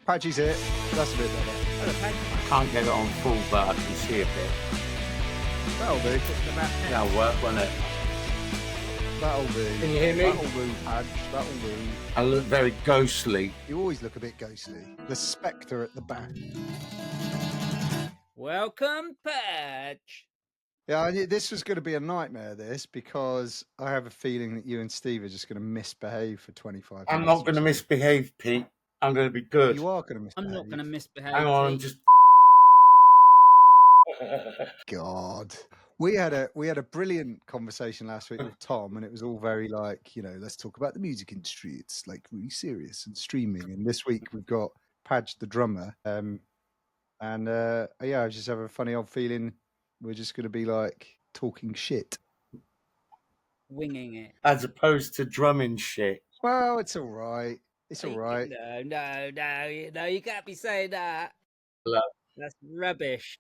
Padgey's here. That's a bit better. Hello, Padge. I can't get it on full, but I can see a bit. That'll do. That'll work, won't it? That'll do. Can you hear me? That'll do, Padge. That'll do. I look very ghostly. You always look a bit ghostly. The spectre at the back. Welcome, Padge. Yeah, this was going to be a nightmare, because I have a feeling that you and Steve are just going to misbehave for 25 minutes. I'm not going to misbehave, Pete. I'm going to be good. You are going to misbehave. I'm not going to misbehave. Hang on, Pete. just... God. We had a brilliant conversation last week with Tom, and it was all very like, let's talk about the music industry. It's like really serious and streaming. And this week we've got Padge the drummer. I just have a funny old feeling we're just going to be like talking shit. Winging it. As opposed to drumming shit. Well, it's all right. It's all right. No, you can't be saying that. Love. That's rubbish.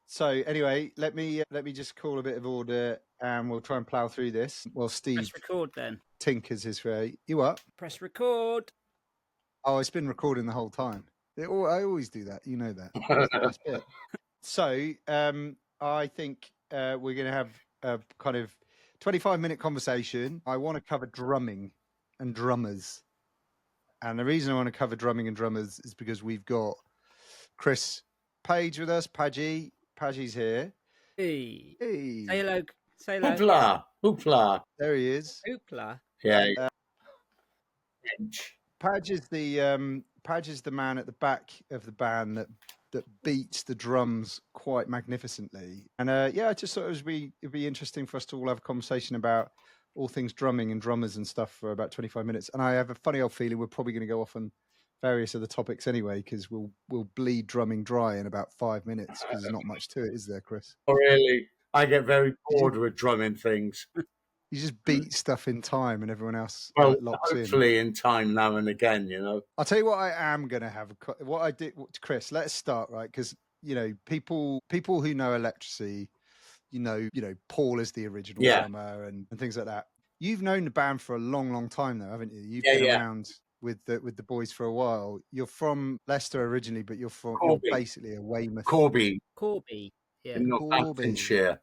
So anyway, let me just call a bit of order, and we'll try and plough through this. Well, Steve Press record then. tinkers his way. You up? Press record. Oh, it's been recording the whole time. I always do that. You know that. That's the best bit. So I think we're going to have a kind of 25-minute conversation. I want to cover drumming and drummers. And the reason I want to cover drumming and drummers is because we've got Chris Page with us, Padgey. Padgey's here. Hey. Hey. Say hello. Say hello. Hoopla. Hoopla. There he is. Hoopla. Yeah. Padge is the man at the back of the band that beats the drums quite magnificently. And I just thought it'd be interesting for us to all have a conversation about all things drumming and drummers and stuff for about 25 minutes. And I have a funny old feeling we're probably going to go off on various other topics anyway, because we'll bleed drumming dry in about 5 minutes, because there's not much to it, is there, Chris? Oh, really? I get very bored with drumming things. You just beat stuff in time and everyone else locks hopefully in time now and again, I'll tell you what I am going to have. What I did, Chris, let's start, right? Because, people who know Electrasy, Paul is the original drummer and things like that. You've known the band for a long, long time though, haven't you? You've been around with the boys for a while. You're from Leicester originally, but you're basically a Weymouth. Corby. Yeah. In Northamptonshire.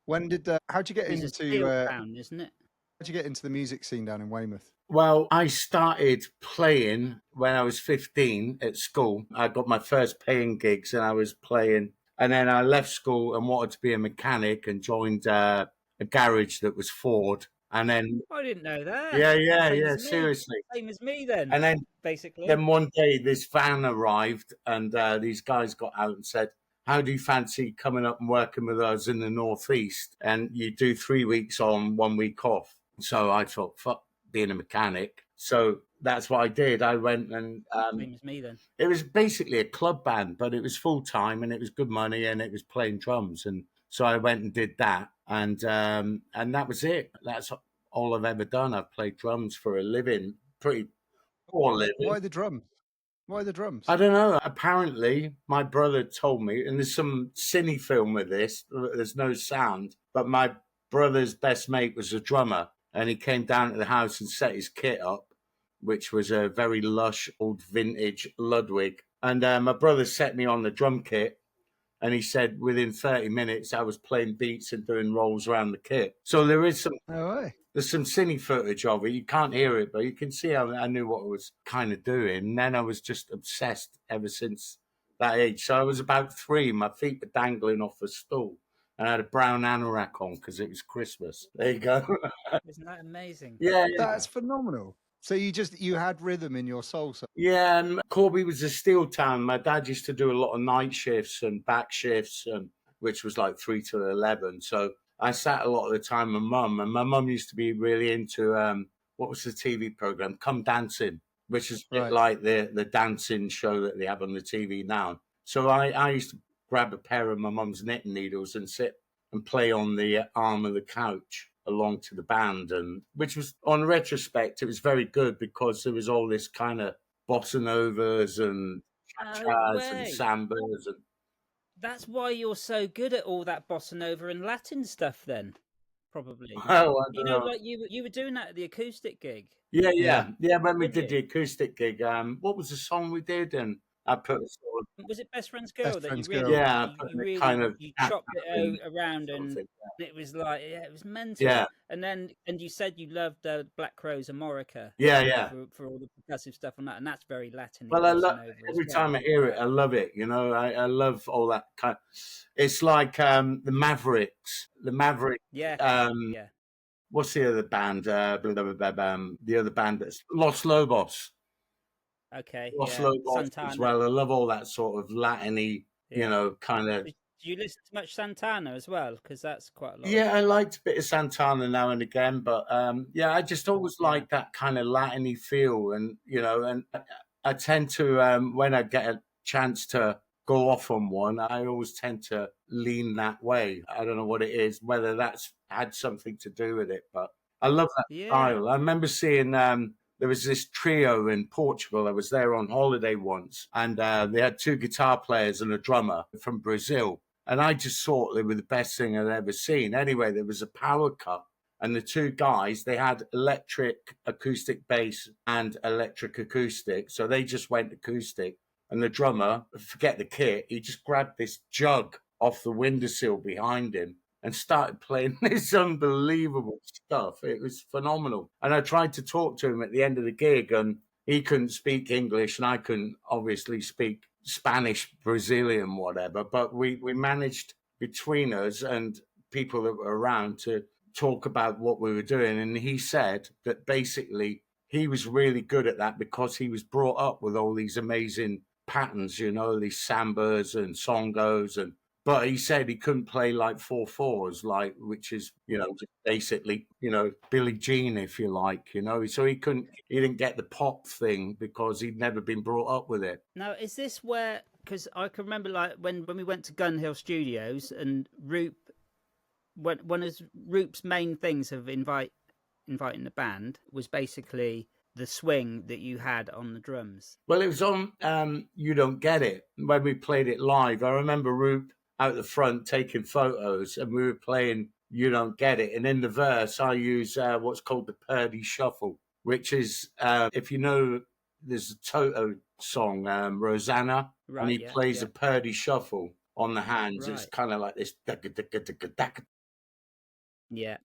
When did how'd you get into town, isn't it? How'd you get into the music scene down in Weymouth? Well, I started playing when I was 15 at school. I got my first paying gigs and I was playing. And then I left school and wanted to be a mechanic and joined a garage that was Ford. And then I didn't know that. Yeah, seriously. Same as me then. And then basically. Then one day this van arrived and these guys got out and said, how do you fancy coming up and working with us in the Northeast? And you do 3 weeks on, 1 week off. So I thought, fuck being a mechanic. So that's what I did. I went and... Same as me then. It was basically a club band, but it was full time and it was good money and it was playing drums. And so I went and did that. And that was it. That's all I've ever done. I've played drums for a living, pretty poor living. Why the drums? Why the drums? I don't know. Apparently, my brother told me, and there's some cine film with this, there's no sound, but my brother's best mate was a drummer, and he came down to the house and set his kit up, which was a very lush, old vintage Ludwig. And my brother set me on the drum kit, and he said within 30 minutes I was playing beats and doing rolls around the kit. So there is some... No way. There's some cine footage of it. You can't hear it, but you can see how I knew what I was kind of doing. And then I was just obsessed ever since that age. So I was about 3. My feet were dangling off a stool. And I had a brown anorak on because it was Christmas. There you go. Isn't that amazing? Yeah. That's phenomenal. So you had rhythm in your soul. Yeah, and Corby was a steel town. My dad used to do a lot of night shifts and back shifts, which was like 3 to 11. So I sat a lot of the time with Mum, and my mum used to be really into what was the TV program, Come Dancing, which is a bit like the dancing show that they have on the TV now. So I used to grab a pair of my mum's knitting needles and sit and play on the arm of the couch along to the band, and which was, on retrospect, it was very good because there was all this kind of bossa novas and cha-chas and sambas and... That's why you're so good at all that bossa nova and Latin stuff then, probably. Oh, I You don't know, know. like you were doing that at the acoustic gig. Yeah. When we Did did the you? acoustic gig, what was the song we did? And I put sort of, Was it Best Friend's Girl Best that you Friend's Girl. really, yeah, I you, put you it kind really, of you tap chopped in it around, sort of and thing. it was like, yeah, it was mental. Yeah, And you said you loved Black Crowes and Morica yeah. for all the percussive stuff on that, and that's very Latin-y Well, bossing over as every well. time I hear it, I love it. You know, I love all that kind. It's like the Mavericks. The Maverick. Yeah, yeah. What's the other band? The other band that's Los Lobos. Okay, Los yeah. Lobos as Santana. well. I love all that sort of Latin-y, Yeah. kind of. Do you listen to much Santana as well? Because that's quite a lot. Yeah, I liked a bit of Santana now and again, but yeah, I just always Yeah. like that kind of Latin-y feel, and and I tend to when I get a chance to go off on one, I always tend to lean that way. I don't know what it is, whether that's had something to do with it, but I love that Yeah. style. I remember seeing there was this trio in Portugal. I was there on holiday once, and they had two guitar players and a drummer from Brazil. And I just thought they were the best thing I'd ever seen. Anyway, there was a power cut, and the two guys, they had electric acoustic bass and electric acoustic. So they just went acoustic. And the drummer, forget the kit, he just grabbed this jug off the windowsill behind him and started playing this unbelievable stuff. It was phenomenal. And I tried to talk to him at the end of the gig, and he couldn't speak English, and I couldn't obviously speak Spanish, Brazilian, whatever. But we managed between us and people that were around to talk about what we were doing. And he said that basically he was really good at that because he was brought up with all these amazing patterns, these sambas and songos and but he said he couldn't play like 4/4s, which is, just basically, Billie Jean, if you like, So he didn't get the pop thing because he'd never been brought up with it. Now, is this where? Because I can remember, like when we went to Gun Hill Studios and Roop, one of Roop's main things of inviting the band was basically the swing that you had on the drums. Well, it was on You Don't Get It when we played it live. I remember Roop out the front taking photos, and we were playing You Don't Get It. And in the verse, I use what's called the Purdy Shuffle, which is, if you know, there's a Toto song, Rosanna, Right, and he plays yeah. a Purdy Shuffle on the hands. Right. It's kind of like this. Yeah.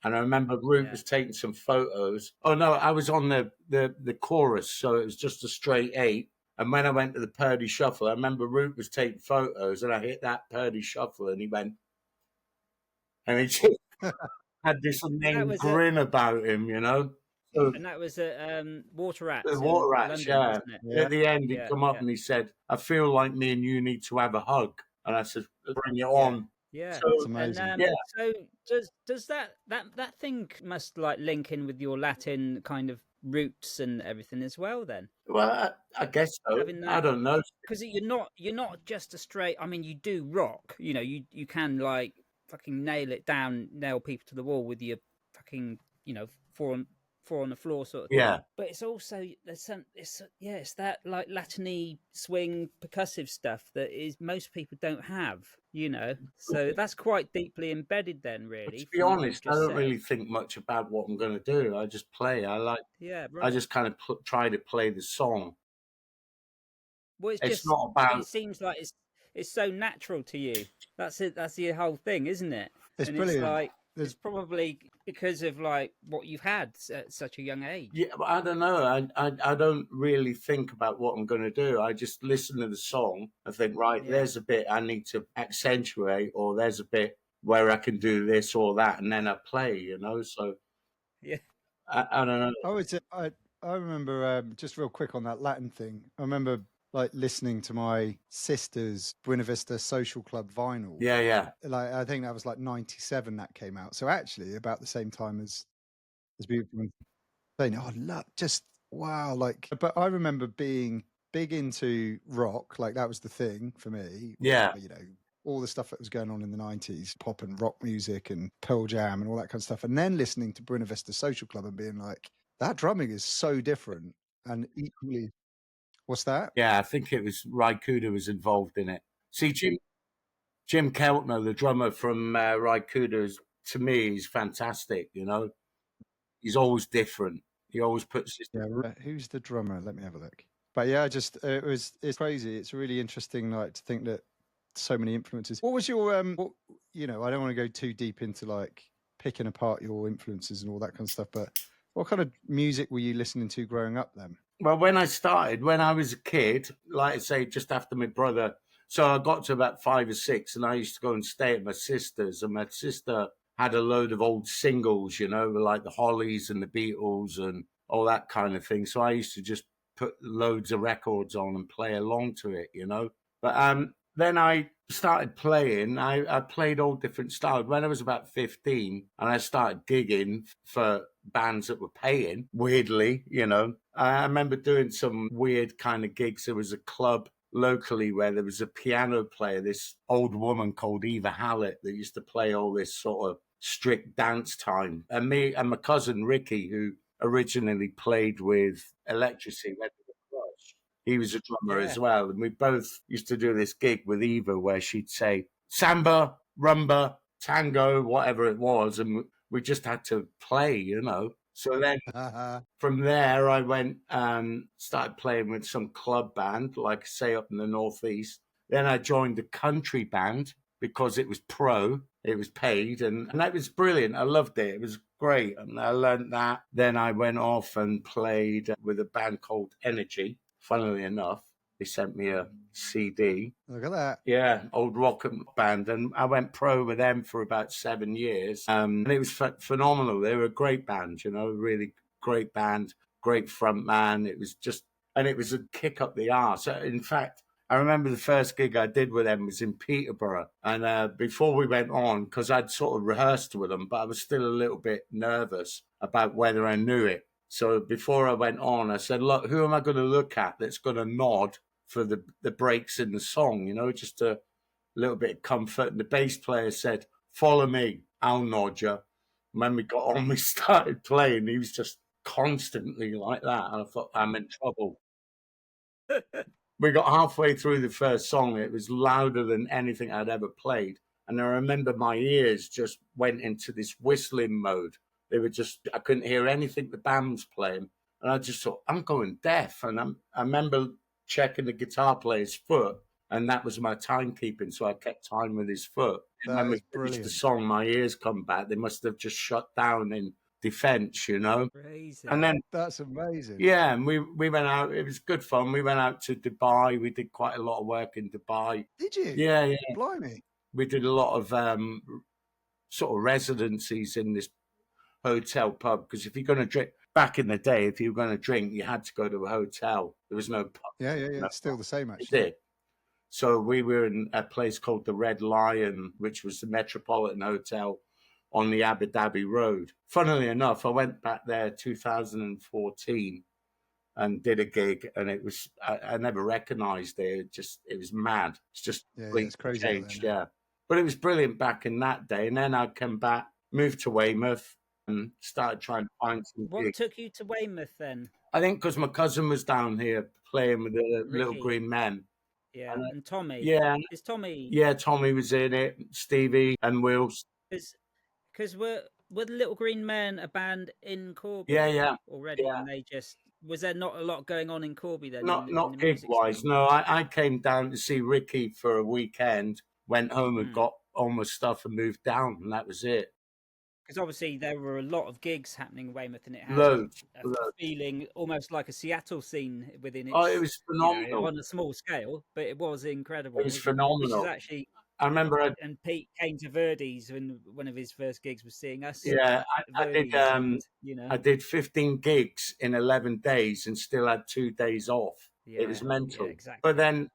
And I remember Root was taking some photos. Oh no, I was on the chorus, so it was just a straight 8. And when I went to the Purdy Shuffle, I remember Root was taking photos, and I hit that Purdy Shuffle, and he went, and he just had this name grin about him, So, and that was at Water Rats. the Water Rats, London, yeah. wasn't it? At the end, he'd come up and he said, "I feel like me and you need to have a hug." And I said, "Bring it on." Yeah, So, It's amazing. and so does that thing must like link in with your Latin kind of roots and everything as well then? Well, I guess so. I don't know. Because you're not just a straight. I mean, you do rock. You can like fucking nail people to the wall with your fucking four on the floor sort of thing. Yeah. But it's also it's that like Latin-y swing percussive stuff that is most people don't have, So that's quite deeply embedded then, really. But to be honest, I don't really think much about what I'm going to do. I just play. I just kind of try to play the song. Well, it's not about. It seems like it's so natural to you. That's it. That's the whole thing, isn't it? It's and brilliant. It's like it's probably because of like what you've had at such a young age. Yeah, but I don't know. I don't really think about what I'm going to do. I just listen to the song and think, right, there's a bit I need to accentuate, or there's a bit where I can do this or that, and then I play. So yeah, I don't know. I remember just real quick on that Latin thing. I remember like listening to my sister's Buena Vista Social Club vinyl. Yeah. Like I think that was like 97 that came out. So actually about the same time as people saying, "Oh, look, just wow!" Like, but I remember being big into rock. Like that was the thing for me. Yeah. All the stuff that was going on in the 90s, pop and rock music and Pearl Jam and all that kind of stuff. And then listening to Buena Vista Social Club and being like, that drumming is so different and equally. What's that? Yeah, I think it was Ry Cooder was involved in it. See, Jim Keltner, the drummer from Ry Cooder, is to me, he's fantastic. You know, he's always different. He always puts his. Who's the drummer? Let me have a look. But yeah, it's crazy. It's really interesting, like, to think that so many influences. What was your I don't want to go too deep into like picking apart your influences and all that kind of stuff, but what kind of music were you listening to growing up then? Well, when I was a kid, like I say, just after my brother, so I got to about 5 or 6, and I used to go and stay at my sister's, and my sister had a load of old singles, like the Hollies and the Beatles and all that kind of thing. So I used to just put loads of records on and play along to it, But then I started playing. I played all different styles. When I was about 15, and I started gigging for bands that were paying, weirdly, I remember doing some weird kind of gigs. There was a club locally where there was a piano player, this old woman called Eva Hallett, that used to play all this sort of strict dance time. And me and my cousin Ricky, who originally played with Electrasy, he was a drummer as well. And we both used to do this gig with Eva where she'd say samba, rumba, tango, whatever it was. And we just had to play, So then from there, I went and started playing with some club band, like say up in the Northeast. Then I joined a country band because it was it was paid, and that was brilliant. I loved it. It was great. And I learned that. Then I went off and played with a band called Energy. Funnily enough, they sent me a CD. Look at that. Yeah, old rock band. And I went pro with them for about 7 years. And it was phenomenal. They were a great band, really great band, great front man. It was a kick up the arse. In fact, I remember the first gig I did with them was in Peterborough. And before we went on, because I'd sort of rehearsed with them, but I was still a little bit nervous about whether I knew it. So before I went on, I said, look, who am I going to look at that's going to nod for the breaks in the song, just a little bit of comfort. And the bass player said, follow me, I'll nod you. When we got on, we started playing. He was just constantly like that. And I thought, I'm in trouble. We got halfway through the first song. It was louder than anything I'd ever played. And I remember my ears just went into this whistling mode. I couldn't hear anything the band was playing. And I just thought, I'm going deaf. And I remember checking the guitar player's foot, and that was my timekeeping. So I kept time with his foot. And when we finished the song, my ears come back. They must have just shut down in defense, Crazy. And then that's amazing. Yeah, and we went out. It was good fun. We went out to Dubai. We did quite a lot of work in Dubai. Did you? Yeah. Blimey. We did a lot of sort of residencies in this hotel pub, because if you're going to drink, back in the day, if you were going to drink, you had to go to a hotel. There was no pub. Yeah. It's still the same, actually. It did. So we were in a place called the Red Lion, which was the Metropolitan Hotel on the Abu Dhabi Road. Funnily enough, I went back there 2014 and did a gig, and it was, I never recognized it. It was mad. It's just it's crazy. Changed, yeah. But it was brilliant back in that day. And then I came back, moved to Weymouth, and started trying to find some What gigs. took you to Weymouth then? I think because my cousin was down here playing with the Little Green Men. Yeah, and Tommy. Yeah. Is Tommy? Yeah, Tommy was in it, Stevie and Wills. Because were the Little Green Men a band in Corby? Yeah. Already, and they was there not a lot going on in Corby then? Not gig wise. No, I came down to see Ricky for a weekend, went home and got all my stuff and moved down, and that was it. Because obviously there were a lot of gigs happening in Weymouth, and it had loads. feeling almost like a Seattle scene within it. Oh, it was phenomenal. On a small scale, but it was incredible. It was phenomenal. Which is actually, I remember, and Pete came to Verdi's when one of his first gigs was seeing us. Yeah, I did. I did 15 gigs in 11 days and still had 2 days off. It was mental. Yeah, exactly. But then,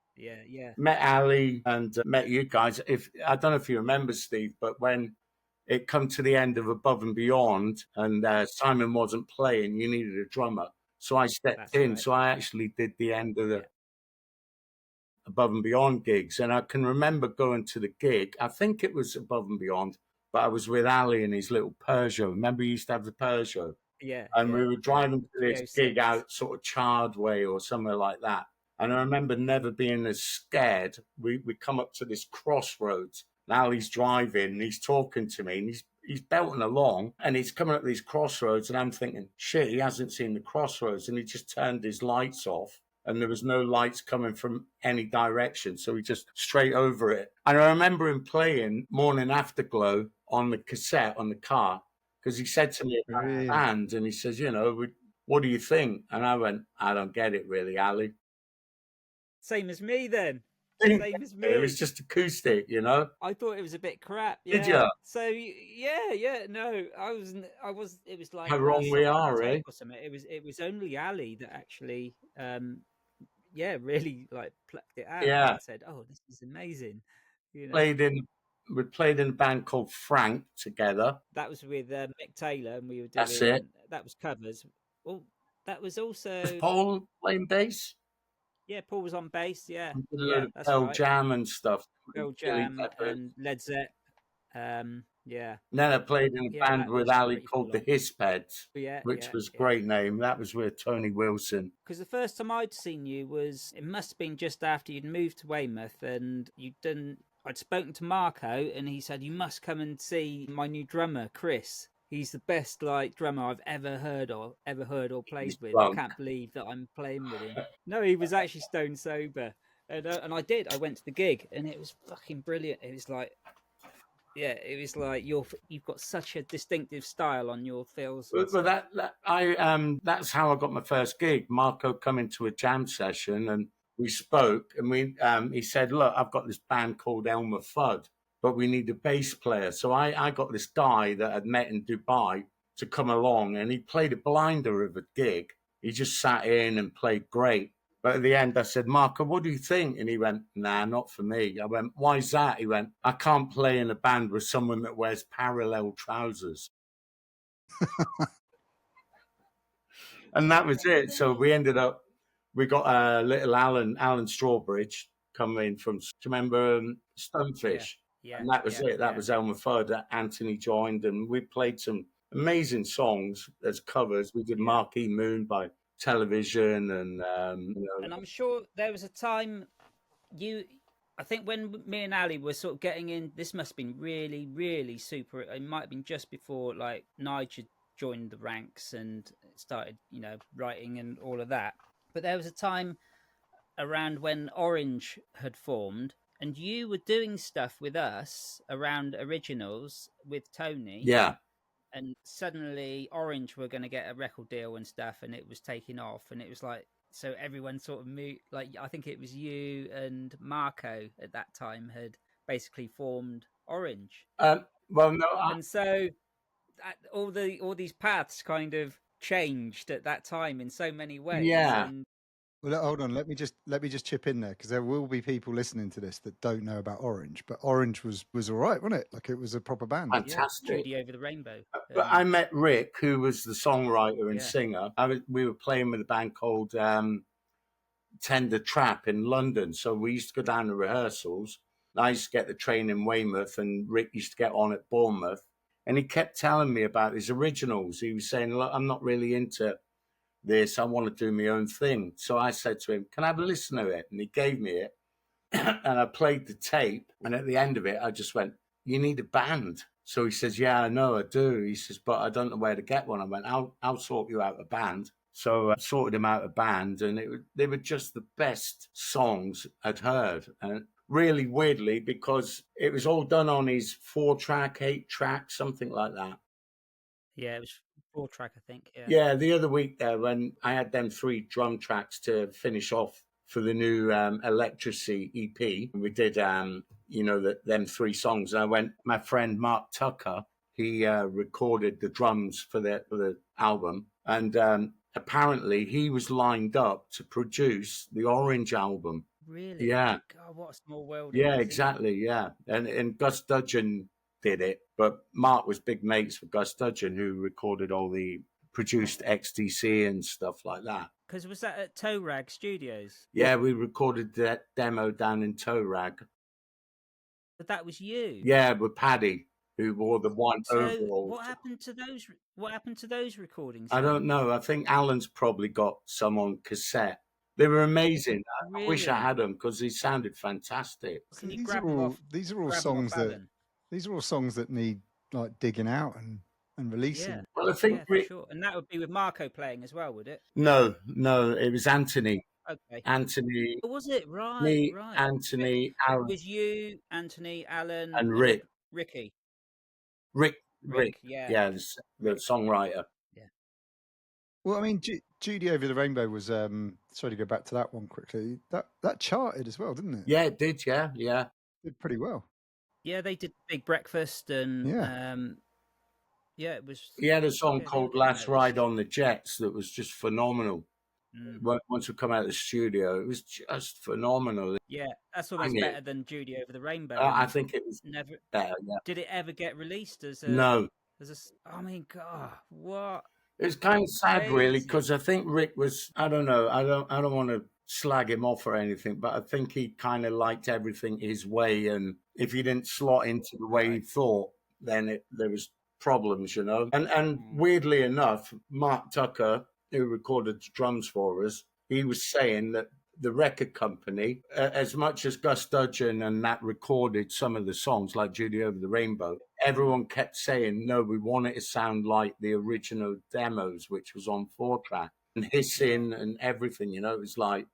met Ali and met you guys. I don't know if you remember, Steve, but when it come to the end of Above and Beyond, and Simon wasn't playing, you needed a drummer. So I stepped in. Right. So I actually did the end of the Above and Beyond gigs. And I can remember going to the gig. I think it was Above and Beyond, but I was with Ali in his little Peugeot. Remember, he used to have the Peugeot? Yeah. And we were driving to this gig out sort of Chard Way or somewhere like that. And I remember never being as scared. We come up to this crossroads, Now he's driving and he's talking to me and he's belting along and he's coming up these crossroads and I'm thinking, shit, he hasn't seen the crossroads, and he just turned his lights off and there was no lights coming from any direction. So he just straight over it. And I remember him playing Morning Afterglow on the cassette on the car, because he said to me about the band and he says, what do you think? And I went, I don't get it really, Ali. Same as me then. Same as me. It was just acoustic, I thought it was a bit crap. Did you? So yeah. No, I was. It was like how wrong we are, eh? Or something. It was only Ali that actually, really like plucked it out. Yeah. And said, "Oh, this is amazing." We played in a band called Frank together. That was with Mick Taylor, and we were doing. That's it. That was covers. Well, that was also. Was Paul playing bass? Yeah, Paul was on bass. Yeah, that's Pearl Jam and stuff. Pearl Jam and Led Zepp. Yeah. And then I played in a band with Ali called the Hispeds, which was a great name. That was with Tony Wilson. Because the first time I'd seen you it must have been just after you'd moved to Weymouth, and I'd spoken to Marco, and he said, you must come and see my new drummer, Chris. He's the best drummer I've ever heard or played with. I can't believe that I'm playing with him. No, he was actually stone sober, and I did. I went to the gig, and it was fucking brilliant. It was like, you've got such a distinctive style on your fills. Well, that's how I got my first gig. Marco come into a jam session, and we spoke, and he said, "Look, I've got this band called Elmer Fudd, but we need a bass player." So I got this guy that I'd met in Dubai to come along, and he played a blinder of a gig. He just sat in and played great. But at the end, I said, "Marco, what do you think?" And he went, "Nah, not for me." I went, "Why's that?" He went, "I can't play in a band with someone that wears parallel trousers." And that was it. So we got little Alan Strawbridge coming from, do you remember Stonefish? Yeah, and that was it. That was Elmer Fudd. Anthony joined, and we played some amazing songs as covers. We did Marquee Moon by Television, and and I'm sure there was a time I think when me and Ali were sort of getting in, this must have been really, really super. It might have been just before like Nigel joined the ranks and started, writing and all of that. But there was a time around when Orange had formed, and you were doing stuff with us around originals with Tony. Yeah. And suddenly Orange were going to get a record deal and stuff, and it was taking off, and it was like, so everyone sort of moved, like, I think it was you and Marco at that time had basically formed Orange. Well, no. And so all these paths kind of changed at that time in so many ways. Yeah. And well, hold on. Let me just chip in there, because there will be people listening to this that don't know about Orange. But Orange was all right, wasn't it? Like, it was a proper band. Fantastic. Judy Over the Rainbow. But I met Rick, who was the songwriter and singer. We were playing with a band called Tender Trap in London. So we used to go down to rehearsals. I used to get the train in Weymouth, and Rick used to get on at Bournemouth. And he kept telling me about his originals. He was saying, "Look, I'm not really into this. I want to do my own thing." So I said to him, "Can I have a listen to it?" And he gave me it. And I played the tape. And at the end of it, I just went, "You need a band." So he says, "Yeah, I know, I do." He says, "But I don't know where to get one." I went, I'll sort you out a band. So I sorted him out a band, and they were just the best songs I'd heard. And really weirdly, because it was all done on his 4-track, 8-track, something like that. Yeah, it was 4-track, I think. Yeah, the other week there, when I had them 3 drum tracks to finish off for the new Electrasy EP, we did, them 3 songs. And I went, my friend Mark Tucker, he recorded the drums for the album. And apparently he was lined up to produce the Orange album. Really? Yeah. God, what a small world. Yeah, exactly. Yeah. And Gus Dudgeon did it, but Mark was big mates with Gus Dudgeon, who produced XTC and stuff like that. Because was that at Toe Rag Studios? Yeah, we recorded that demo down in Toe Rag. But that was you? Yeah, with Paddy, who wore the white overalls. What happened to those recordings? I don't know. I think Alan's probably got some on cassette. They were amazing. I wish I Really? had them because they sounded fantastic. Can you these grab are them all off? these are all Grab them off songs that Alan? these are all songs that need like digging out and releasing. Yeah. Well, I think Yeah, for sure. And that would be with Marco playing as well, would it? no, it was Anthony. Okay. Anthony, Oh, was it? Right, me, right. Anthony, It Aaron, was you, Anthony, Alan, and and Rick. Ricky. Rick, Yeah. yeah, the Rick. songwriter. Yeah. Well, I mean, Judy Over the Rainbow was sorry to go back to that one quickly. That charted as well, didn't it? Yeah, it did. Yeah. Did pretty well. Yeah, they did Big Breakfast and Yeah. yeah, it was. He had a song Yeah, they called were getting "Last Ride noticed. on the Jets" that was just phenomenal. Once we come out of the studio, it was just phenomenal. Yeah, that's almost better than Judy Over the Rainbow. I think it was Never. better. Yeah. Did it ever get released as a? No, I mean, God, what? it was kind of sad, really, Crazy. because I think Rick was. I don't know. I don't want to slag him off or anything, but I think he kind of liked everything his way, and if he didn't slot into the way he thought, then there was problems, you know. And weirdly enough, Mark Tucker, who recorded the drums for us, he was saying that the record company, as much as Gus Dudgeon and that recorded some of the songs like Judy Over the Rainbow, everyone kept saying, no, we want it to sound like the original demos, which was on 4-track and hissing and everything, you know. It was like,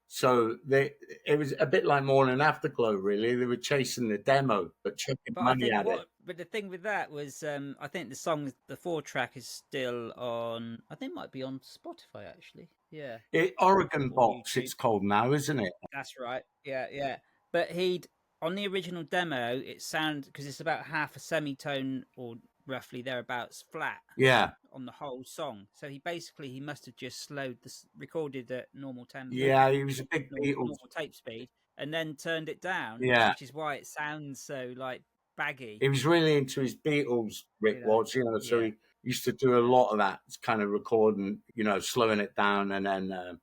so it was a bit like Morning Afterglow, really. They were chasing the demo, but chucking money at it. But the thing with that was, I think the song, the 4-track, is still on. I think it might be on Spotify actually. Yeah. Oregon Box, YouTube. it's called now, isn't it? That's right. Yeah. But on the original demo, it sounded, because it's about half a semitone or roughly thereabouts flat. Yeah. On the whole song, so he must have just recorded at normal tempo. Yeah, he was a big normal tape speed, and then turned it down. Yeah, which is why it sounds so like baggy. He was really into his Beatles, Rick was, you know, so he used to do a lot of that kind of recording, you know, slowing it down and then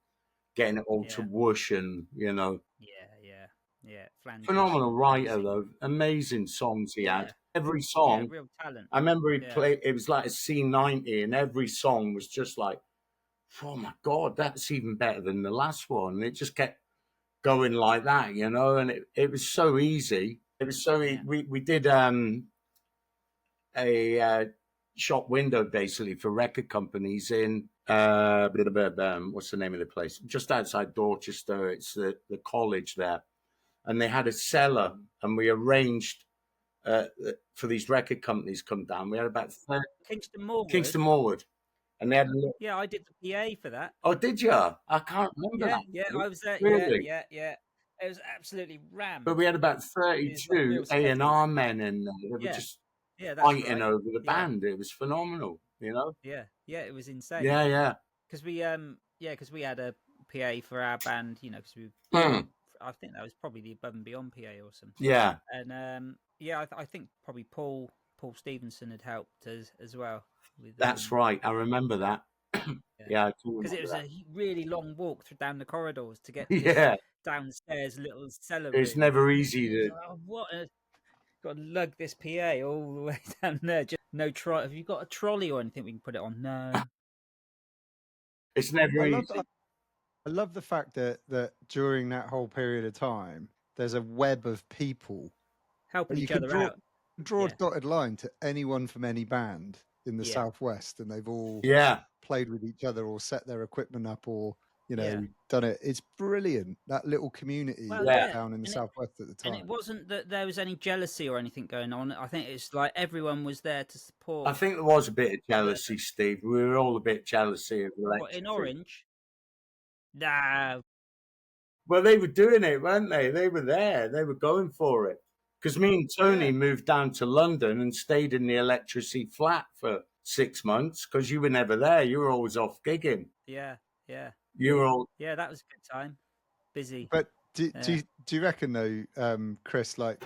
getting it all to whoosh and, you know. Yeah. Flanges. Phenomenal writer, though. Amazing songs he had. Every song. Real talent. I remember he played, it was like a C90, and every song was just like, oh my God, that's even better than the last one. It just kept going like that, you know, and it was so easy. It was so we did a shop window basically for record companies in what's the name of the place? Just outside Dorchester. It's the college there, and they had a cellar, and we arranged for these record companies to come down. We had about Kingston Moorwood. And they had I did the PA for that. Oh, did you? I can't remember that. Yeah, I was there. Really? Yeah. It was absolutely rammed. But we had about 32 A&R men in there. They were just fighting over the band. It was phenomenal, you know? Yeah, it was insane. Yeah. Because we had a PA for our band, you know, because I think that was probably the Above and Beyond PA or something. Yeah. And I think probably Paul Stevenson had helped as well. That's right. I remember that. Yeah, because it was a really long walk down the corridors to get downstairs little cellar. It's never easy to. Got to lug this PA all the way down there. Just no trolley. Have you got a trolley or anything we can put it on? No. It's never easy. I love the fact that during that whole period of time, there's a web of people helping each other out. Draw a dotted line to anyone from any band in the Southwest, and they've all played with each other or set their equipment up or, you know, done it. It's brilliant, that little community down in the Southwest at the time. And it wasn't that there was any jealousy or anything going on. I think it's like everyone was there to support. I think there was a bit of jealousy, Steve. We were all a bit jealousy of Electrasy. In Orange? Nah. Well, they were doing it, weren't they? They were there. They were going for it. Because me and Tony moved down to London and stayed in the Electrasy flat for 6 months because you were never there. You were always off gigging. Yeah. You were all. Yeah, that was a good time. Busy. But do you reckon though, Chris? Like,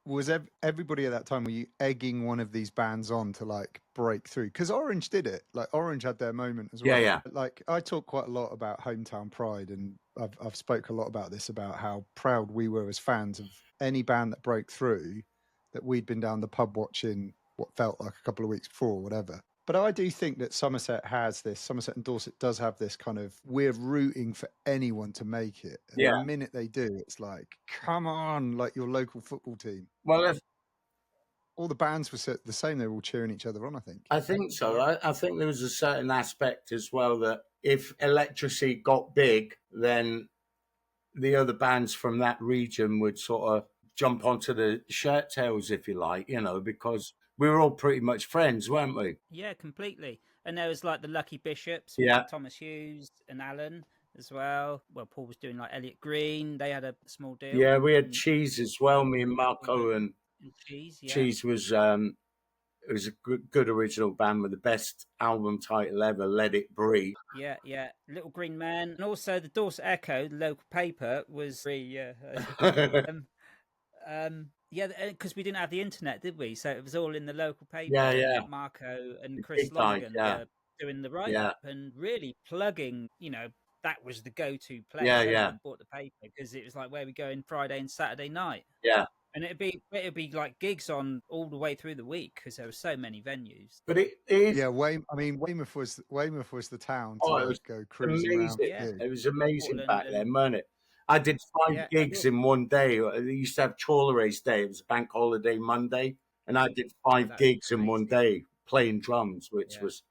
was everybody at that time? Were you egging one of these bands on to like break through? Because Orange did it. Like Orange had their moment as well. Yeah. Like I talk quite a lot about hometown pride, and I've spoke a lot about this, about how proud we were as fans of any band that broke through, that we'd been down the pub watching what felt like a couple of weeks before or whatever. But I do think that Somerset and Dorset does have this kind of, we're rooting for anyone to make it. And the minute they do, it's like, come on, like your local football team. Well, all the bands were the same. They were all cheering each other on, I think. I think so. I think there was a certain aspect as well that if Electrasy got big, then the other bands from that region would sort of jump onto the shirt tails, if you like, because we were all pretty much friends, weren't we? Yeah, completely. And there was like the Lucky Bishops, Thomas Hughes and Alan as well. Well, Paul was doing like Elliot Green. They had a small deal. Yeah, we had Cheese as well. Me and Marco and Cheese. Yeah. Cheese was it was a good original band with the best album title ever, Let It Breathe. Yeah. Little Green Man. And also the Dorset Echo, the local paper, was because we didn't have the internet, did we? So it was all in the local paper. Yeah. Marco and Chris Lonergan were doing the write-up and really plugging, that was the go-to place. Everyone bought the paper because it was like, where we go in Friday and Saturday night. Yeah. And it'd be like gigs on all the way through the week because there were so many venues. But it is. Yeah, Weymouth was the town to go cruising around. It was amazing back then, weren't it? I did 5 gigs in one day. They used to have Chorley Race Day. It was Bank Holiday Monday, and I did 5 gigs in one day playing drums, which was,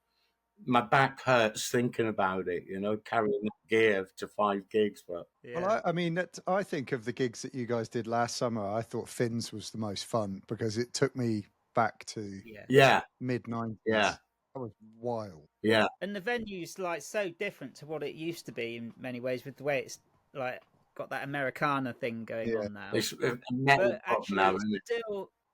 my back hurts thinking about it. Carrying the gear to 5 gigs. But well, I think of the gigs that you guys did last summer. I thought Finn's was the most fun because it took me back to mid-90s. Yeah, that was wild. Yeah, and the venue's like so different to what it used to be in many ways, with the way it's like got that Americana thing going on now. It's metal pop now, isn't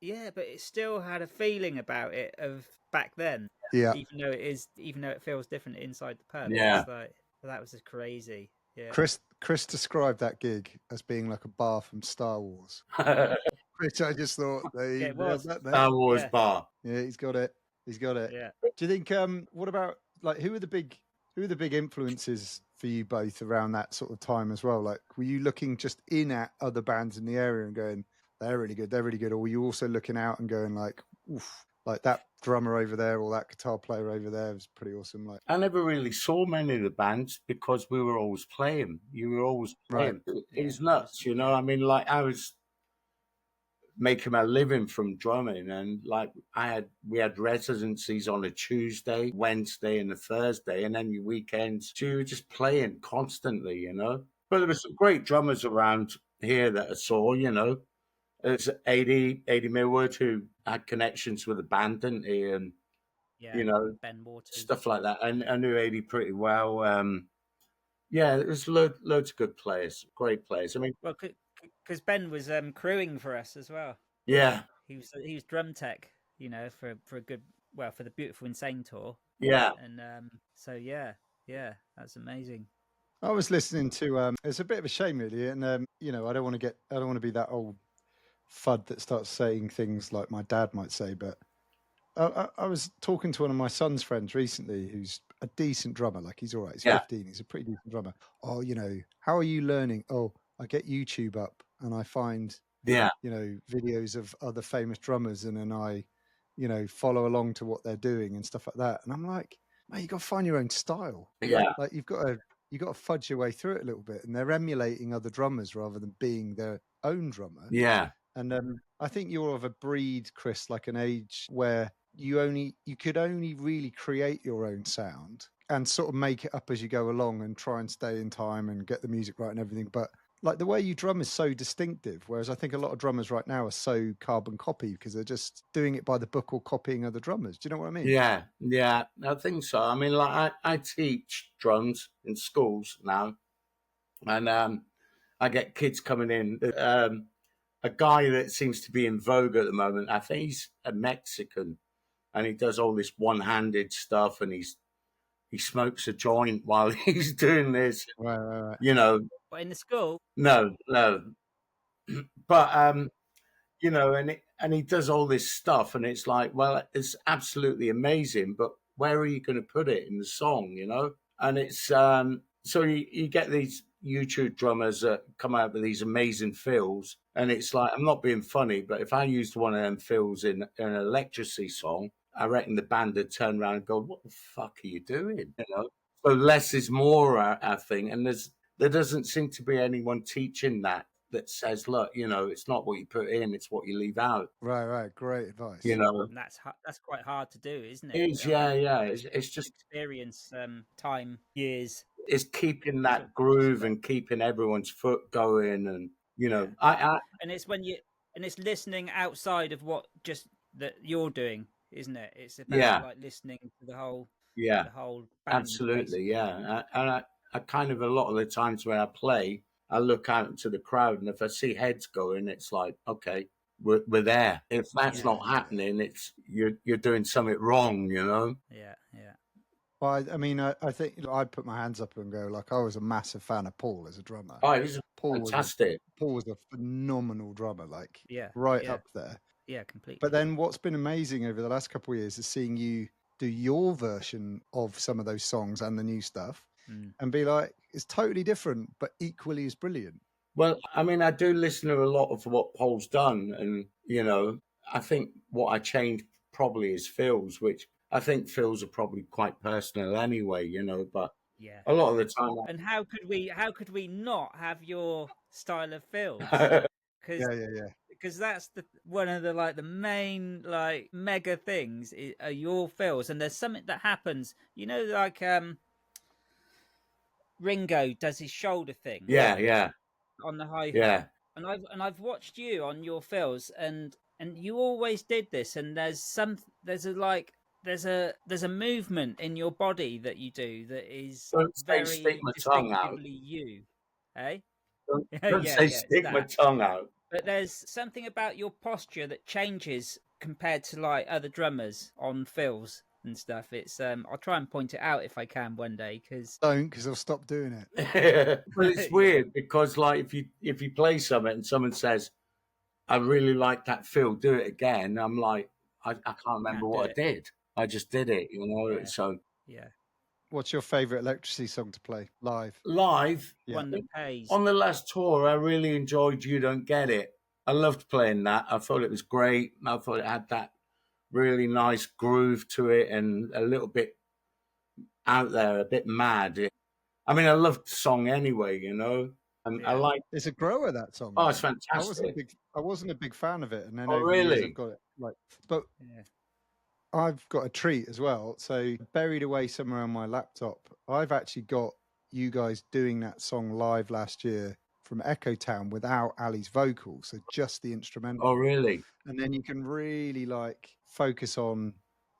it? But it still had a feeling about it of back then. Yeah. Even though it feels different inside the pub. Yeah. It's like, that was just crazy. Yeah. Chris described that gig as being like a bar from Star Wars. Which I just thought it was Star Wars bar. Yeah, he's got it. Yeah. Do you think what about like who are the big influences for you both around that sort of time as well? Like, were you looking just in at other bands in the area and going, they're really good, or were you also looking out and going like, oof, like that drummer over there or that guitar player over there was pretty awesome? Like, I never really saw many of the bands because we were always playing. You were always playing. Right. It was nuts, I mean, like I was making my living from drumming, and like we had residencies on a Tuesday, Wednesday, and a Thursday, and then your weekends. So you were just playing constantly, But there were some great drummers around here that I saw, It's 80 Millwood, who had connections with the band, didn't he? And Ben Waters, stuff like that. And I knew 80 pretty well. There's loads of good players, great players. I mean, well, because Ben was crewing for us as well. Yeah, he was drum tech, for a good, for the Beautiful Insane tour. Yeah, and that's amazing. I was listening to it's a bit of a shame really, and I don't want to be that old fud that starts saying things like my dad might say, but I was talking to one of my son's friends recently who's a decent drummer. Like, he's all right, he's 15, he's a pretty decent drummer. Oh, how are you learning? Oh, I get YouTube up and I find videos of other famous drummers, and then I follow along to what they're doing and stuff like that. And I'm like, man, you got to find your own style. Like you've got to fudge your way through it a little bit, and they're emulating other drummers rather than being their own drummer. And I think you're of a breed, Chris, like an age where you could only really create your own sound and sort of make it up as you go along and try and stay in time and get the music right and everything. But like the way you drum is so distinctive, whereas I think a lot of drummers right now are so carbon copy because they're just doing it by the book or copying other drummers. Do you know what I mean? Yeah, I think so. I mean, like I teach drums in schools now, and I get kids coming in. A guy that seems to be in vogue at the moment, I think he's a Mexican, and he does all this one-handed stuff, and he smokes a joint while he's doing this. Right. But in the school? No. But and he does all this stuff, and it's like, well, it's absolutely amazing, but where are you going to put it in the song, And it's so you get these YouTube drummers that come out with these amazing fills, and it's like, I'm not being funny, but if I used one of them fills in an Electrasy song, I reckon the band would turn around and go, "What the fuck are you doing?" You know. So less is more, I think, and there doesn't seem to be anyone teaching that says, "Look, you know, it's not what you put in, it's what you leave out." Right. Great advice. You know, And that's quite hard to do, isn't it? it's it's just experience, time, years. it's keeping Sort that of groove process and keeping everyone's foot going, and you know, Yeah. And it's it's listening outside of what just that you're doing, isn't it? It's about yeah, like listening to the whole yeah, band. absolutely, Basically. yeah. I kind of a lot of the times when I play, I look out into the crowd, and if I see heads going, it's like, okay, we're there. If that's Yeah. not happening, it's you're doing something wrong, you know. Yeah. Well, I mean, I think I'd put my hands up and go, like, I was a massive fan of Paul as a drummer. Oh, it was Paul fantastic. Was a phenomenal drummer, like Yeah. right yeah. up there. Yeah, completely. But then what's been amazing over the last couple of years is seeing you do your version of some of those songs and the new stuff and be like, it's totally different, but equally as brilliant. Well, I mean, I do listen to a lot of what Paul's done, and you know, I think what I changed probably is Phil's, which I think Phil's are probably quite personal anyway, you know. But yeah. a lot of the time, And how could we not have your style of Phil's? Because Yeah. because that's one of the main like mega things are your fills, and there's something that happens, you know, like Ringo does his shoulder thing yeah, on the hi-hat, yeah. and I've watched you on your fills, and you always did this, and there's a movement in your body that you do that is Don't say very stick my tongue out. distinctively you, eh? Don't say it's stick my that. tongue out. But there's something about your posture that changes compared to like other drummers on fills and stuff. It's I'll try and point it out if I can one day, because I'll stop doing it. Well, it's weird because like if you play something and someone says, "I really like that Phil, do it again," I'm like, I can't remember what I did. I just did it, you know. Yeah. So yeah, What's your favourite Electrasy song to play live? live, one that pays. on the last tour, I really enjoyed "You Don't Get It." I loved playing that. I thought it was great. I thought it had that really nice groove to it and a little bit out there, a bit mad. I mean, I loved the song anyway, you know, and I like. It's a grower, that song. Oh, it's man. fantastic. I wasn't a big fan of it, and then Oh, over the years really? I've got it. Like, but Yeah. I've got a treat as well. So buried away somewhere on my laptop, I've actually got you guys doing that song live last year from Echo Town without Ali's vocals, so just the instrumental. Oh, really? And then you can really like focus on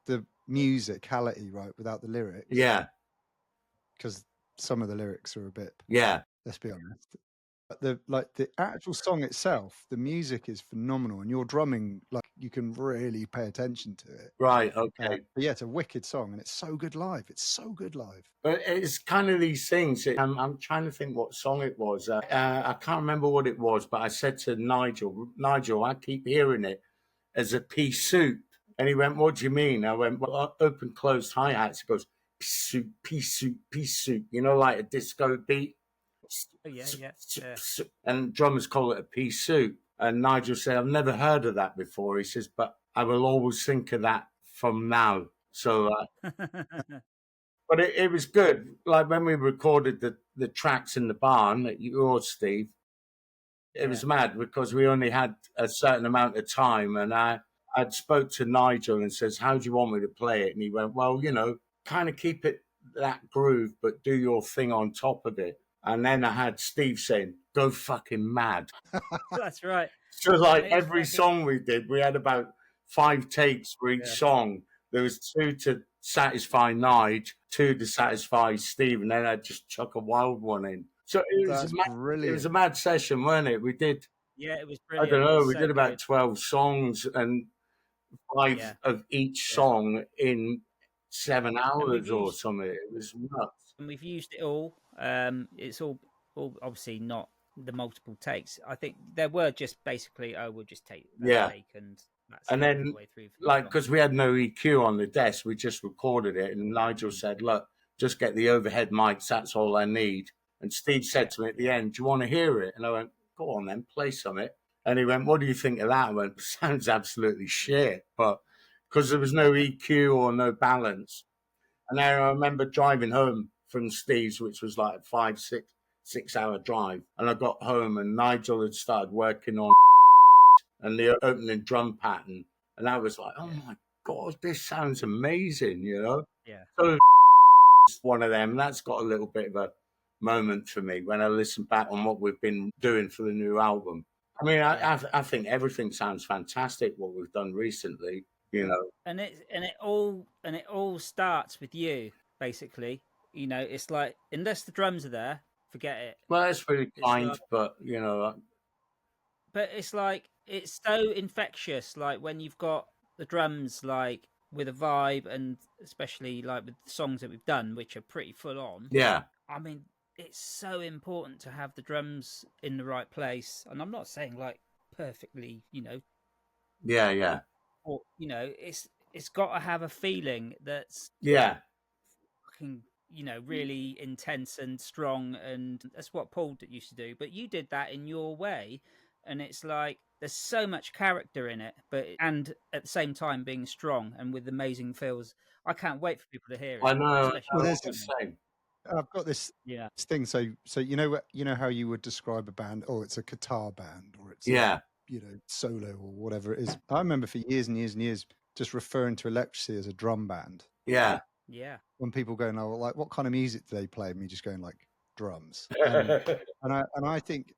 the musicality, right, without the lyrics. Yeah, Because some of the lyrics are a bit, yeah. let's be honest. But the actual song itself, the music is phenomenal, and your drumming, like you can really pay attention to it. Right. Okay. But yeah, it's a wicked song, and it's so good live. It's so good live. But it's kind of these things. I'm trying to think what song it was. I can't remember what it was, but I said to Nigel, I keep hearing it as a pea soup. And he went, "What do you mean?" I went, "Well, open, closed hi-hats." He goes, "Pea soup, pea soup, pea soup." You know, like a disco beat. Oh, yeah. And drummers call it a pea soup. And Nigel said, "I've never heard of that before." He says, "But I will always think of that from now." So, but it was good. Like when we recorded the tracks in the barn at yours, Steve, it was mad because we only had a certain amount of time. And I'd spoke to Nigel and says, "How do you want me to play it?" And he went, "Well, you know, kind of keep it that groove, but do your thing on top of it." And then I had Steve saying, "Go fucking mad." That's right. So like every song we did, we had about 5 takes for each song. There was 2 to satisfy Nige, 2 to satisfy Steve, and then I'd just chuck a wild one in. So it was a mad session, wasn't it? We did. Yeah, it was brilliant. I don't know. We did about 12 songs and 5 of each song in 7 hours or something. It was nuts. And we've used it all. It's all obviously not the multiple takes. I think there were just basically, we'll just take that take and that's and then the way through. Like, because we had no EQ on the desk, we just recorded it. And Nigel said, "Look, just get the overhead mics. That's all I need." And Steve said to me at the end, "Do you want to hear it?" And I went, "Go on then, play something." And he went, "What do you think of that?" I went, "Sounds absolutely shit, but because there was no EQ or no balance. And then I remember driving home from Steve's, which was like a 6 hour drive. And I got home and Nigel had started working on and the opening drum pattern. And I was like, oh my God, this sounds amazing, you know? Yeah. So it's one of them. That's got a little bit of a moment for me when I listen back on what we've been doing for the new album. I mean, I think everything sounds fantastic, what we've done recently, you know. And it all starts with you, basically. You know, it's like, unless the drums are there, forget it. Well, that's really kind, like, but you know. But it's like, it's so infectious. Like when you've got the drums, like with a vibe, and especially like with the songs that we've done, which are pretty full on. Yeah. I mean, it's so important to have the drums in the right place. And I'm not saying like perfectly, you know. Yeah, yeah. Or, you know, it's got to have a feeling that's fucking, you know, really intense and strong, and that's what Paul used to do. But you did that in your way, and it's like there's so much character in it, and at the same time being strong and with amazing feels. I can't wait for people to hear it. I know. Well, there's the same. I've got this thing. So you know how you would describe a band? Oh, it's a guitar band, or it's a, you know, solo or whatever it is. I remember for years and years and years just referring to Electrasy as a drum band. Yeah. Yeah. When people going, oh, like, what kind of music do they play? And me just going like drums. And I think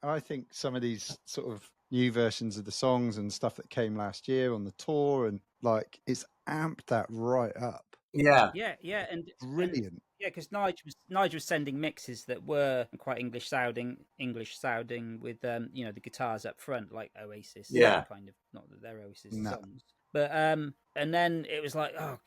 some of these sort of new versions of the songs and stuff that came last year on the tour, and like it's amped that right up. Yeah. Yeah, and brilliant. Because Nigel was sending mixes that were quite English sounding with you know, the guitars up front, like Oasis. Yeah. Kind of, not that they're Oasis songs, but and then it was like, oh,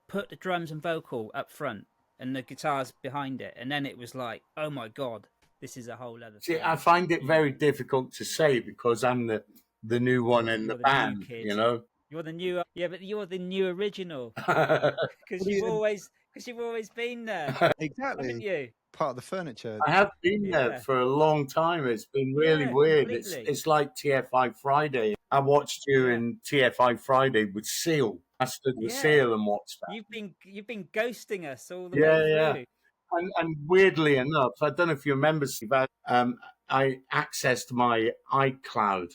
put the drums and vocal up front and the guitars behind it, and then it was like, oh my God, this is a whole other thing. See, I find it very difficult to say because I'm the new one in the band, you know. You're the new, but you're the new original because you've always been there. Exactly. Haven't you? Part of the furniture. I have been there for a long time. It's been really weird. Completely. It's like TFI Friday. I watched you in TFI Friday with Seal. I stood with Seal and watched that. You've been ghosting us all the way through. And weirdly enough, I don't know if you remember, Steve, I accessed my iCloud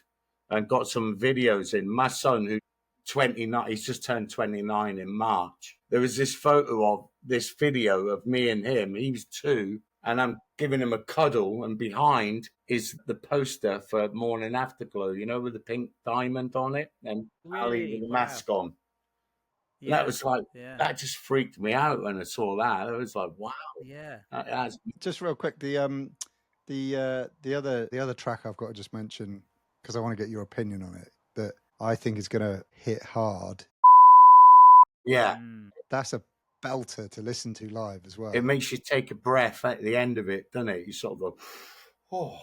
and got some videos in. My son, who's 29, he's just turned 29 in March. There was this photo of this video of me and him. He was 2, and I'm giving him a cuddle, and behind is the poster for Morning Afterglow, you know, with the pink diamond on it, and Ali with the mask on. Yeah. That was like, that just freaked me out when I saw that. I was like, wow. Yeah. Just real quick, the other track I've got to just mention, because I want to get your opinion on it, that I think is going to hit hard. Yeah. That's a belter to listen to live as well. It makes you take a breath at the end of it, doesn't it? You sort of go, oh.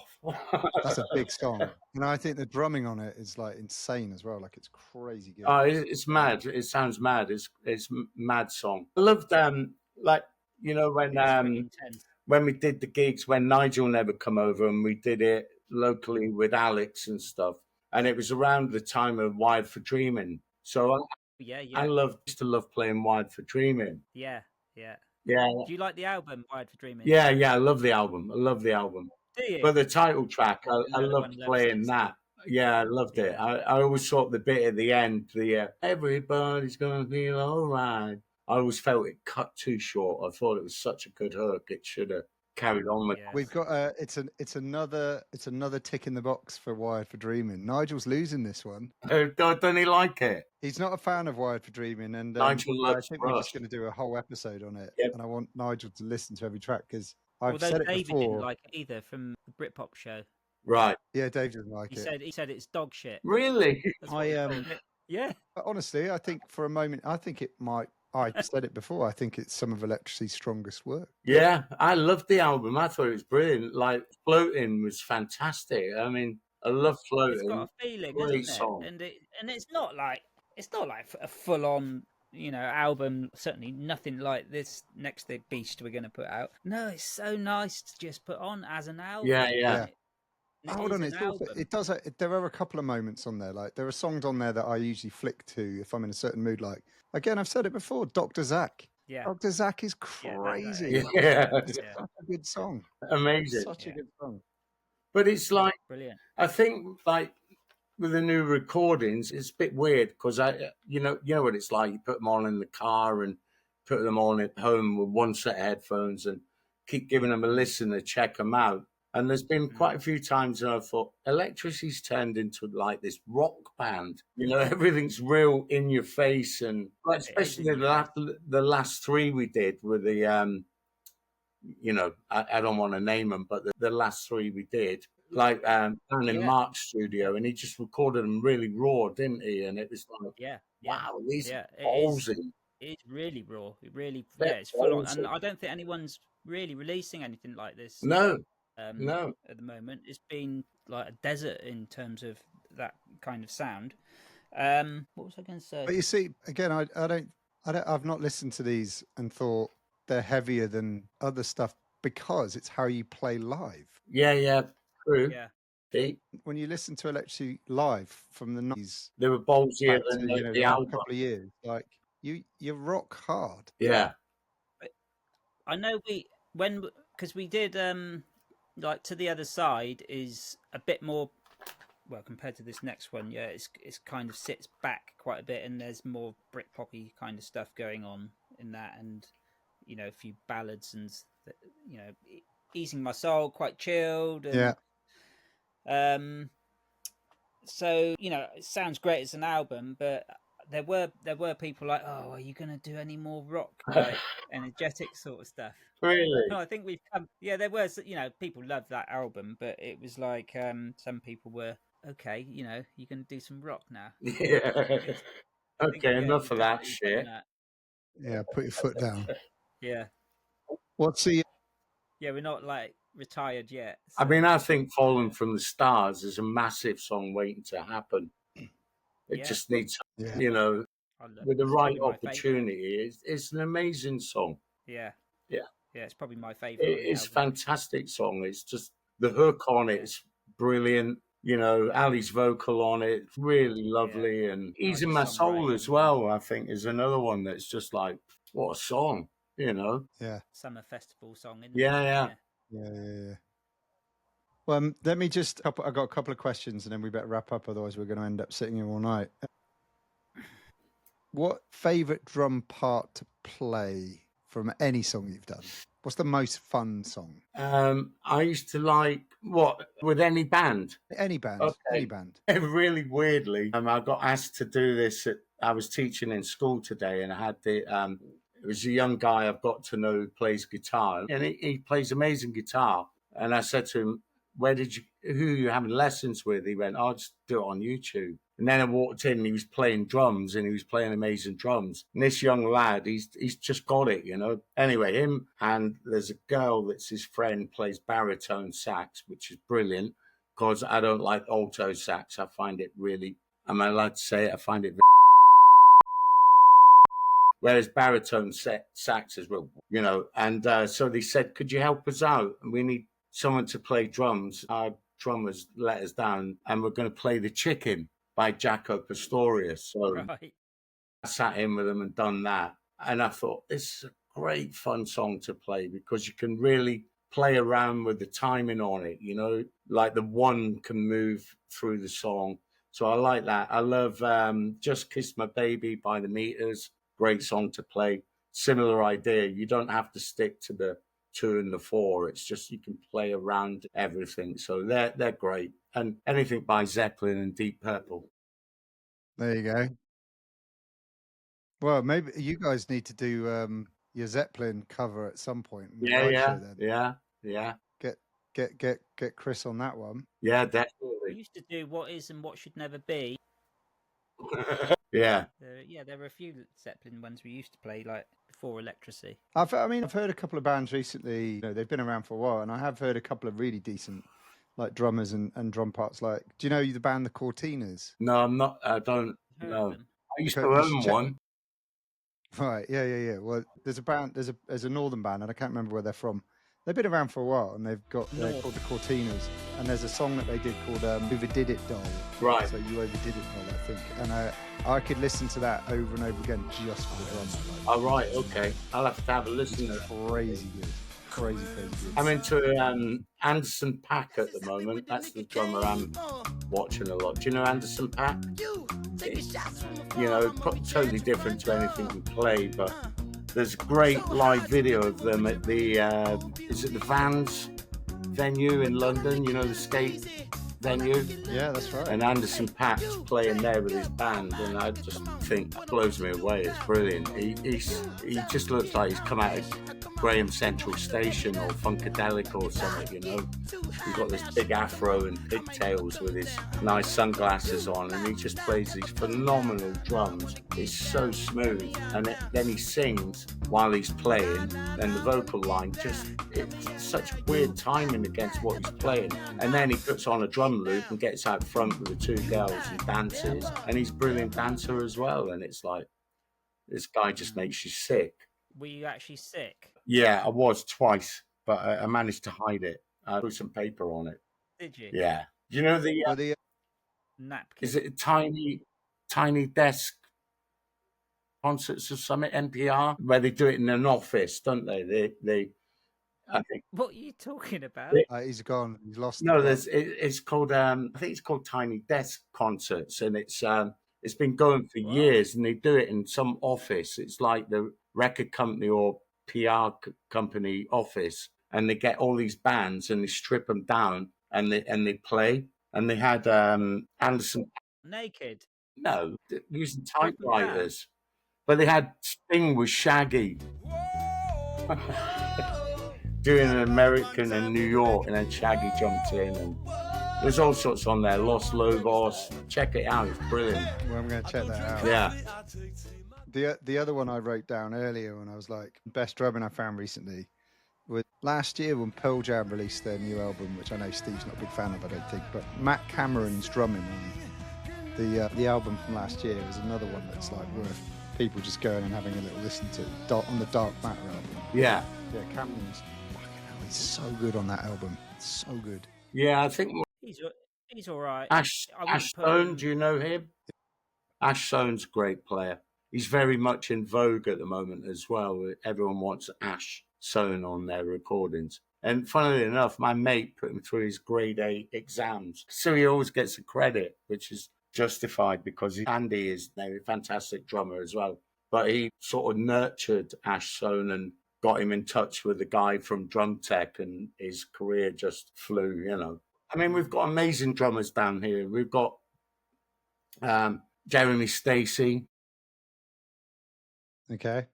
That's a big song. And I think the drumming on it is like insane as well. Like it's crazy good. Oh, it's mad. It sounds mad. It's mad song. I loved like, you know, when we did the gigs, when Nigel never come over and we did it locally with Alex and stuff. And it was around the time of Wired for Dreaming. So I used to love playing Wired for Dreaming. Yeah. Do you like the album Wired for Dreaming? Yeah, I love the album. Do you? But the title track, I loved playing that. Yeah, I loved it. I always thought the bit at the end, everybody's gonna feel all right. I always felt it cut too short. I thought it was such a good hook. It should have carried on with. We've got it's another tick in the box for Wired for Dreaming. Nigel's losing this one. Don't he like it? He's not a fan of Wired for Dreaming, and Nigel loves I think we're just going to do a whole episode on it. Yep. And I want Nigel to listen to every track because I've said it David before. didn't like it either from the Britpop show. Right. Yeah, Dave doesn't like it. He said it's dog shit. Really? Yeah. Honestly, I think for a moment, I think it might. I said it before. I think it's some of Electrasy's strongest work. Yeah, I loved the album. I thought it was brilliant. Like Floating was fantastic. I mean, I love Floating. It's got a feeling, great isn't it? song. And it's not like a full on, you know, album. Certainly nothing like this next beast we're going to put out. No, it's so nice to just put on as an album. Yeah. Hold on, it does. There are a couple of moments on there. Like there are songs on there that I usually flick to if I'm in a certain mood. Like again, I've said it before. Dr. Zach. Yeah. Dr. Zach is crazy. Yeah, It's such a good song. Amazing. Such a good song. But it's like Brilliant. I think like with the new recordings, it's a bit weird because you know what it's like. You put them on in the car and put them on at home with one set of headphones and keep giving them a listen to check them out. And there's been quite a few times when I thought Electrasy's turned into like this rock band. You know, everything's real in your face, and like, especially the last three we did with the you know, I don't want to name them, but the last three we did, like down in Mark's studio, and he just recorded them really raw, didn't he? And it was like, wow, these ballsy. It's really raw. It really, it's full on. And I don't think anyone's really releasing anything like this. No. No. At the moment, it's been like a desert in terms of that kind of sound. What was I going to say? But you see, again, I've not listened to these and thought they're heavier than other stuff because it's how you play live. Yeah, true. Yeah. When you listen to Electrasy live from the 90s, they were ballsier than the album. A couple of years. Like you rock hard. Yeah. I know because we did like To the Other Side is a bit more, well, compared to this next one, it's kind of sits back quite a bit, and there's more Britpoppy kind of stuff going on in that, and you know, a few ballads and you know, Easing My Soul, quite chilled. And, so you know, it sounds great as an album, but there were people like, oh, are you going to do any more rock, like energetic sort of stuff? Really? No, I think we've come. Yeah, there was. You know, people loved that album, but it was like some people were okay. You know, you can do some rock now. Yeah. Okay, enough of that shit. Yeah, put your foot down. Yeah. What's the? Yeah, we're not like retired yet. So. I mean, I think "Falling from the Stars" is a massive song waiting to happen. It just needs, you know, with the right opportunity. It's an amazing song. Yeah. Yeah, it's probably my favorite. It's a fantastic song. It's just the hook on it is brilliant. You know, Ali's vocal on it, really lovely. And Easing My Soul as well, I think, is another one that's just like, what a song, you know? Yeah. Summer festival song, isn't it? Yeah. Well, let me just, I got a couple of questions and then we better wrap up, otherwise we're going to end up sitting here all night. What favourite drum part to play from any song you've done? What's the most fun song? I used to like, with any band? Any band, any band. Really weirdly, I got asked to do this. I was teaching in school today, and I had it was a young guy I've got to know who plays guitar, and he plays amazing guitar. And I said to him, who are you having lessons with? He went, I'll just do it on YouTube. And then I walked in and he was playing drums, and he was playing amazing drums. And this young lad, he's just got it, you know. Anyway, him and there's a girl that's his friend, plays baritone sax, which is brilliant because I don't like alto sax. I find it really, am I allowed to say it? I find it whereas baritone sax is real, you know. And so they said, could you help us out? And we need someone to play drums. Our drummers let us down, and we're going to play The Chicken by Jaco Pastorius. So I sat in with them and done that. And I thought, this is a great fun song to play because you can really play around with the timing on it, you know, like the one can move through the song. So I like that. I love Just Kiss My Baby by The Meters. Great song to play. Similar idea. You don't have to stick to the 2 and the 4. It's just you can play around everything. So they're great. And anything by Zeppelin and Deep Purple. There you go. Well, maybe you guys need to do your Zeppelin cover at some point. Yeah. Get Chris on that one. Yeah, definitely. We used to do What Is and What Should Never Be. Yeah. There were a few Zeppelin ones we used to play like before Electrasy. I've heard a couple of bands recently. You know, they've been around for a while, and I have heard a couple of really decent, like drummers and drum parts. Like, do you know the band the Cortinas? No, I'm not. I don't know. I used to own one. Right. Yeah. Well, there's a band. There's a northern band, and I can't remember where they're from. They've been around for a while, and they're called the Cortinas. And there's a song that they did called "Overdid It, Doll." Right. So you overdid it, doll, I think. And I could listen to that over and over again just for the drums. Oh, right, okay. I'll have to have a listen. Crazy good. Crazy good. I'm into Anderson .Paak at the moment. That's the drummer I'm watching a lot. Do you know Anderson .Paak? You know, totally different to anything we play, but there's a great live video of them at the, is it the Vans venue in London? You know, the skate venue? Yeah, that's right. And Anderson .Paak's playing there with his band, and I just think it blows me away. It's brilliant. He just looks like he's come out of Graham Central Station or Funkadelic or something, you know. He's got this big afro and pigtails with his nice sunglasses on, and he just plays these phenomenal drums. It's so smooth, and then he sings while he's playing, and the vocal line it's such weird timing against what he's playing. And then he puts on a drum loop and gets out front with the two girls and dances, and he's a brilliant dancer as well. And it's like, this guy just makes you sick. Were you actually sick? Yeah, I was twice, but I managed to hide it. I put some paper on it. Did you? Yeah. Do you know the napkin? Is it a tiny desk concerts or something, NPR, where they do it in an office, don't they? They I think. What are you talking about? He's gone. He's lost. No, it's called I think it's called Tiny Desk Concerts, and it's been going for years, and they do it in some office. It's like the record company or PR company office, and they get all these bands and they strip them down and they play. And they had Anderson naked. No, using typewriters, but they had Sting with Shaggy. Doing an American in New York, and then Shaggy jumped in, and there's all sorts on there. Los Lobos, check it out, it's brilliant. Well, I'm going to check that out. Yeah. The other one I wrote down earlier when I was like, best drumming I found recently was last year when Pearl Jam released their new album, which I know Steve's not a big fan of, I don't think, but Matt Cameron's drumming on the album from last year is another one that's like worth people just going and having a little listen to on the Dark Matter album. Yeah. Yeah, Cameron's he's so good on that album. So good. Yeah, I think he's all right. Ash Stone, do you know him? Ash Stone's a great player. He's very much in vogue at the moment as well. Everyone wants Ash Stone on their recordings. And funnily enough, my mate put him through his grade 8 exams. So he always gets the credit, which is justified because Andy is a fantastic drummer as well. But he sort of nurtured Ash Stone and got him in touch with the guy from Drum Tech, and his career just flew, you know. I mean, we've got amazing drummers down here. We've got Jeremy Stacey. Okay.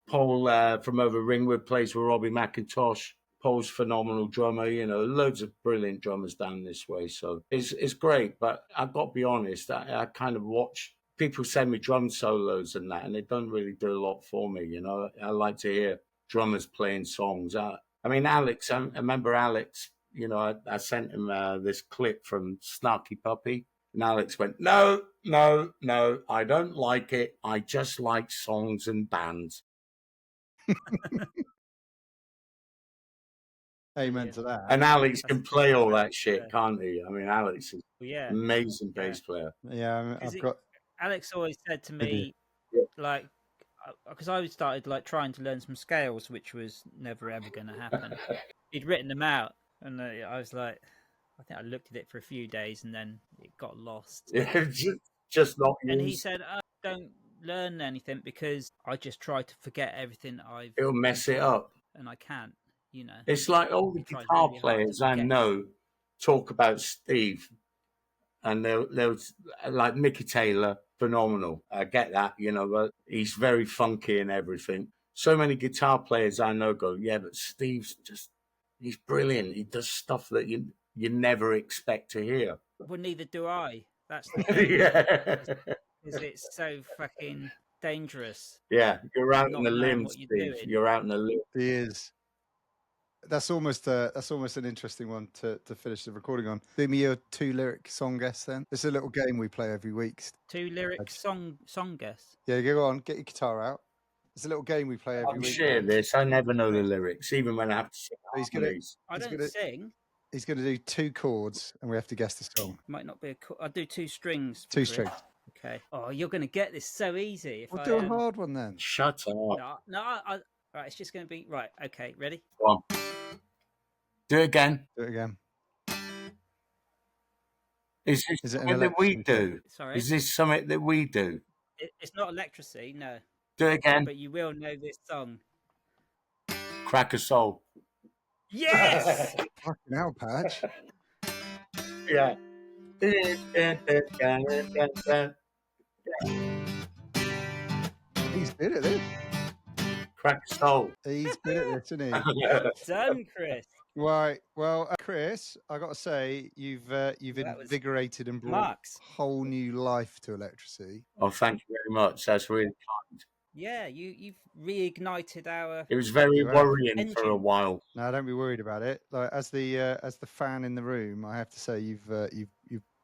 Paul from over Ringwood plays with Robbie McIntosh. Paul's phenomenal drummer, you know, loads of brilliant drummers down this way. So it's great, but I've got to be honest, I kind of watch people send me drum solos and that, and they don't really do a lot for me, you know. I like to hear drummers playing songs. I mean, Alex, I remember Alex, you know, I sent him this clip from Snarky Puppy, and Alex went, no, I don't like it. I just like songs and bands. Amen to that. And Alex can play all that shit, can't he? I mean, Alex is an amazing bass player. Yeah, Alex always said to me, like, because I started like trying to learn some scales, which was never ever going to happen. He'd written them out, and I was like, I think I looked at it for a few days, and then it got lost. just not. And he said, "Don't learn anything because I just try to forget everything I've." It'll mess it up, and I can't. You know, it's like all the guitar players I know talk about Steve, and they'll like Mickey Taylor, phenomenal. I get that, you know, but he's very funky and everything. So many guitar players I know go, yeah, but Steve's he's brilliant. He does stuff that you never expect to hear. Well, neither do I. That's the thing. Because it's so fucking dangerous. Yeah, you're out in the limb, Steve. You're out in the limb. He is. That's almost an interesting one to finish the recording on. Do me your 2-lyric song guess then. It's a little game we play every week. 2-lyric song guess. Yeah, go on, get your guitar out. It's a little game we play every I'm week. shit at this. I never know the lyrics, even when I have to sing He's gonna- harmonies. I He's don't gonna- sing. He's going to do 2 chords, and we have to guess the song. Might not be a. I'll do 2 strings. for 2 Chris. strings. Okay. Oh, you're going to get this so easy. If We'll I do a hard one then. Shut up. No. Right, it's just going to be right. Okay, ready? Go on. Do it again. Do it again. Is this Is it an something that we Electrasy do? Sorry, Is this something that we do? it's not Electrasy, no. Do it again. But you will know this song. Crack a soul. Yes. Fucking hell, Padge. Yeah. He's good at this. Crack a soul. He's good at this, isn't he? Done, Chris. Right. Well, Chris, I got to say, you've That was invigorated and brought Marks. a whole new life to Electrasy. Oh, thank you very much. That's really kind. Yeah, you've reignited our. It was very You're right. worrying for a Engine. while. No, don't be worried about it. Like as the fan in the room, I have to say you've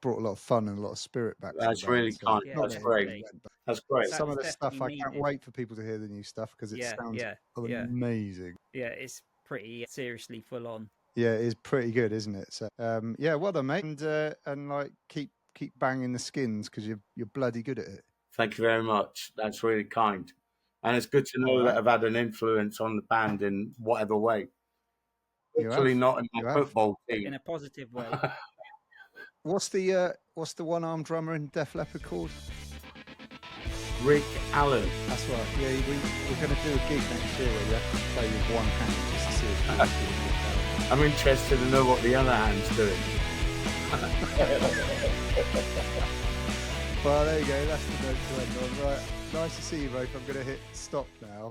brought a lot of fun and a lot of spirit back. to the That's band, really so kind. Yeah, That's definitely. great. That's great. That Some of was the stuff I definitely can't needed. wait for people to hear the new stuff because it sounds amazing. Yeah, it's pretty seriously full on. Yeah, it is pretty good, isn't it? So yeah, well done, mate, and like keep banging the skins because you're bloody good at it. Thank you very much. That's really kind. And it's good to know All right. that I've had an influence on the band in whatever way. You Actually, have. not in You my have. football In team. a positive way. What's the one-armed drummer in Def Leppard called? Rick Allen. That's right. Yeah, we're going to do a gig next year where you have to play with one hand just to see if you can do it. I'm interested to know what the other hand's doing. Well, there you go. That's the note to end on. Right. Nice to see you both. I'm going to hit stop now.